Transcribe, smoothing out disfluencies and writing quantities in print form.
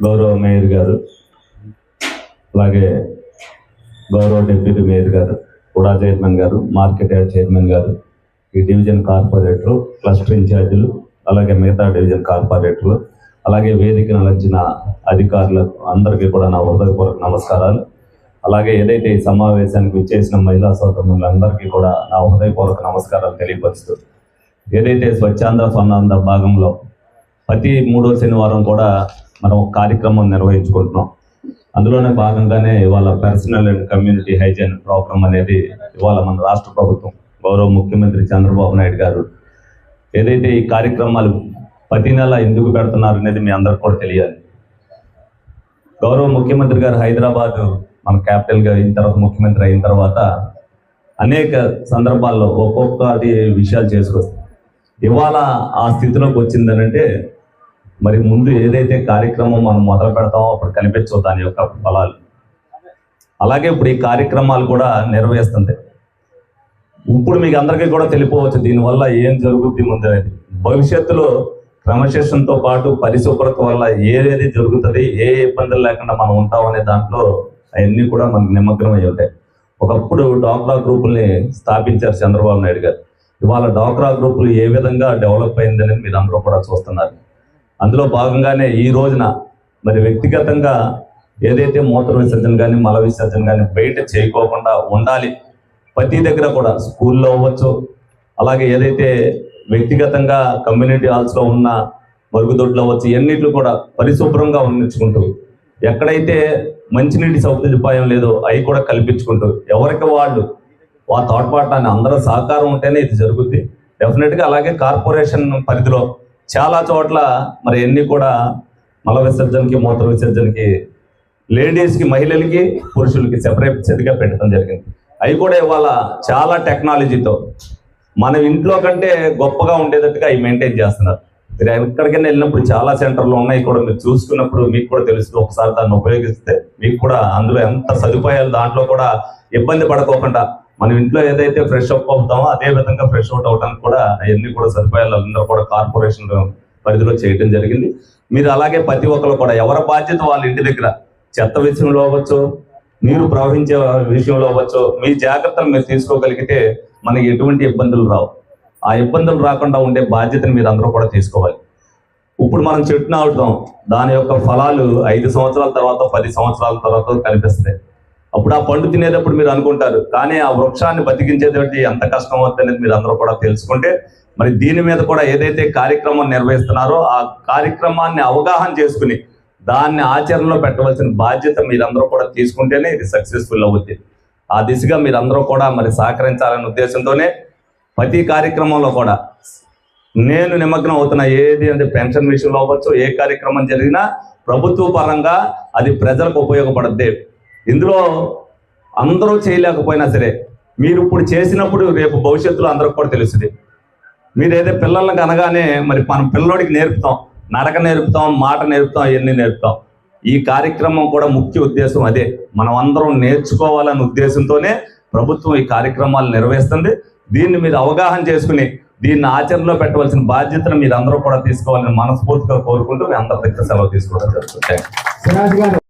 గౌరవ మేయర్ గారు, అలాగే గౌరవ డిప్యూటీ మేయర్ గారు, కూడా చైర్మన్ గారు, మార్కెట్ యార్డ్ చైర్మన్ గారు, ఈ డివిజన్ కార్పొరేటర్లు, క్లస్టర్ ఇన్ఛార్జీలు, అలాగే మిగతా డివిజన్ కార్పొరేటర్లు, అలాగే వేదికను అలంచిన అధికారులకు అందరికీ కూడా నా హృదయపూర్వక నమస్కారాలు. అలాగే ఏదైతే ఈ సమావేశానికి విచ్చేసిన మహిళా సోదరులందరికీ కూడా నా హృదయపూర్వక నమస్కారాలు తెలియపరుస్తూ, ఏదైతే స్వచ్ఛాంధ్ర స్వర్ణాంధ్ర భాగంలో ప్రతి 3వ శనివారం కూడా మనం ఒక కార్యక్రమం నిర్వహించుకుంటున్నాం. అందులోనే భాగంగానే ఇవాళ personal and community hygiene program అనేది ఇవాళ మన రాష్ట్ర ప్రభుత్వం గౌరవ ముఖ్యమంత్రి చంద్రబాబు నాయుడు గారు ఏదైతే ఈ కార్యక్రమాలు ప్రతి నెల ఎందుకు పెడుతున్నారు అనేది మీ అందరికి కూడా తెలియాలి. గౌరవ ముఖ్యమంత్రి గారు హైదరాబాద్ మన క్యాపిటల్గా అయిన తర్వాత, ముఖ్యమంత్రి అయిన తర్వాత అనేక సందర్భాల్లో ఒక్కొక్కటి విషయాలు చేసుకొస్తారు. ఇవాళ ఆ స్థితిలోకి వచ్చిందనంటే మరి ముందు ఏదైతే కార్యక్రమం మనం మొదలు పెడతామో అప్పుడు కనిపించవు దాని యొక్క ఫలాలు. అలాగే ఇప్పుడు ఈ కార్యక్రమాలు కూడా నిర్వహిస్తుంది. ఇప్పుడు మీకు అందరికీ కూడా తెలియవచ్చు దీనివల్ల ఏం జరుగుద్ది ముందు అనేది. భవిష్యత్తులో క్రమశిక్షణతో పాటు పరిశుభ్రత వల్ల ఏదేది జరుగుతుంది, ఏ ఇబ్బందులు లేకుండా మనం ఉంటామనే దాంట్లో అవన్నీ కూడా మనకు నిమగ్నం అయి ఉంటాయి. ఒకప్పుడు డ్వాక్రా గ్రూపుల్ని స్థాపించారు చంద్రబాబు నాయుడు గారు. ఇవాళ డ్వాక్రా గ్రూపులు ఏ విధంగా డెవలప్ అయిందని మీరు అందరూ కూడా చూస్తున్నారు. అందులో భాగంగానే ఈ రోజున మరి వ్యక్తిగతంగా ఏదైతే మూత్ర విసర్జన కానీ మల విసర్జన కానీ బయట చేయకోకుండా ఉండాలి. ప్రతి దగ్గర కూడా స్కూల్లో అవ్వచ్చు, అలాగే ఏదైతే వ్యక్తిగతంగా కమ్యూనిటీ హాల్స్లో ఉన్న మరుగుదొడ్లు అవ్వచ్చు, ఎన్నిట్లు కూడా పరిశుభ్రంగా ఉంచుకుంటూ, ఎక్కడైతే మంచినీటి సౌకర్యం లేదో అవి కూడా కల్పించుకుంటూ, ఎవరికి వాళ్ళు ఆ తోడ్పాటాన్ని అందరూ సహకారం ఉంటేనే ఇది జరుగుద్ది డెఫినెట్గా. అలాగే కార్పొరేషన్ పరిధిలో చాలా చోట్ల మరి ఎన్ని కూడా మల విసర్జనకి మూత్ర విసర్జనకి లేడీస్కి, మహిళలకి, పురుషులకి సెపరేట్గా పెట్టడం జరిగింది. అవి కూడా ఇవాళ చాలా టెక్నాలజీతో మన ఇంట్లో కంటే గొప్పగా ఉండేటట్టుగా అవి మెయింటైన్ చేస్తున్నారు. మీరు ఎక్కడికైనా వెళ్ళినప్పుడు చాలా సెంటర్లు ఉన్నాయి కూడా, మీరు చూసుకున్నప్పుడు మీకు కూడా తెలుస్తుంది. ఒకసారి దాన్ని ఉపయోగిస్తే మీకు కూడా అందులో ఎంత సదుపాయాలు, దాంట్లో కూడా ఇబ్బంది పడుకోకుండా మనం ఇంట్లో ఏదైతే ఫ్రెష్ అప్ అవుతామో అదే విధంగా ఫ్రెష్ అవుట్ అవడానికి కూడా అవన్నీ కూడా సదుపాయాలు అందరూ కూడా కార్పొరేషన్ పరిధిలో చేయడం జరిగింది. మీరు అలాగే ప్రతి ఒక్కరు కూడా ఎవరి బాధ్యత వాళ్ళ ఇంటి దగ్గర చెత్త విషయంలో అవ్వచ్చు, నీరు ప్రవహించే విషయంలో అవ్వచ్చు, మీ జాగ్రత్తలు మీరు తీసుకోగలిగితే మనకి ఎటువంటి ఇబ్బందులు రావు. ఆ ఇబ్బందులు రాకుండా ఉండే బాధ్యతను మీరు అందరూ కూడా తీసుకోవాలి. ఇప్పుడు మనం చెట్టు నాటుతాం, దాని యొక్క ఫలాలు 5 సంవత్సరాల తర్వాత 10 సంవత్సరాల తర్వాత కనిపిస్తాయి. అప్పుడు ఆ పండు తినేటప్పుడు మీరు అనుకుంటారు, కానీ ఆ వృక్షాన్ని బతికించేటువంటి ఎంత కష్టం అవుతుంది అనేది మీరు అందరూ కూడా తెలుసుకుంటే, మరి దీని మీద కూడా ఏదైతే కార్యక్రమం నిర్వహిస్తున్నారో ఆ కార్యక్రమాన్ని అవగాహన చేసుకుని దాన్ని ఆచరణలో పెట్టవలసిన బాధ్యత మీరందరూ కూడా తీసుకుంటేనే ఇది సక్సెస్ఫుల్ అవుతుంది. ఆ దిశగా మీరందరూ కూడా మరి సహకరించాలనే ఉద్దేశంతోనే ప్రతి కార్యక్రమంలో కూడా నేను నిమగ్నం అవుతున్న ఏది అంటే పెన్షన్ విషయంలో అవ్వచ్చు, ఏ కార్యక్రమం జరిగినా ప్రభుత్వ పరంగా అది ప్రజలకు ఉపయోగపడుద్ది. ఇందులో అందరూ చేయలేకపోయినా సరే మీరు ఇప్పుడు చేసినప్పుడు రేపు భవిష్యత్తులో అందరికి కూడా తెలుస్తుంది. మీరు ఏదో పిల్లలకు అనగానే మరి మనం పిల్లోడికి నేర్పుతాం, నడక నేర్పుతాం, మాట నేర్పుతాం, అవన్నీ నేర్పుతాం. ఈ కార్యక్రమం కూడా ముఖ్య ఉద్దేశం అదే. మనం అందరం నేర్చుకోవాలనే ఉద్దేశంతోనే ప్రభుత్వం ఈ కార్యక్రమాలు నిర్వహిస్తుంది. దీన్ని మీరు అవగాహన చేసుకుని దీన్ని ఆచరణలో పెట్టవలసిన బాధ్యతను మీరు అందరూ కూడా తీసుకోవాలని మనస్ఫూర్తిగా కోరుకుంటూ మీ అందరి దగ్గర సెలవు తీసుకోవడం జరుగుతుంది.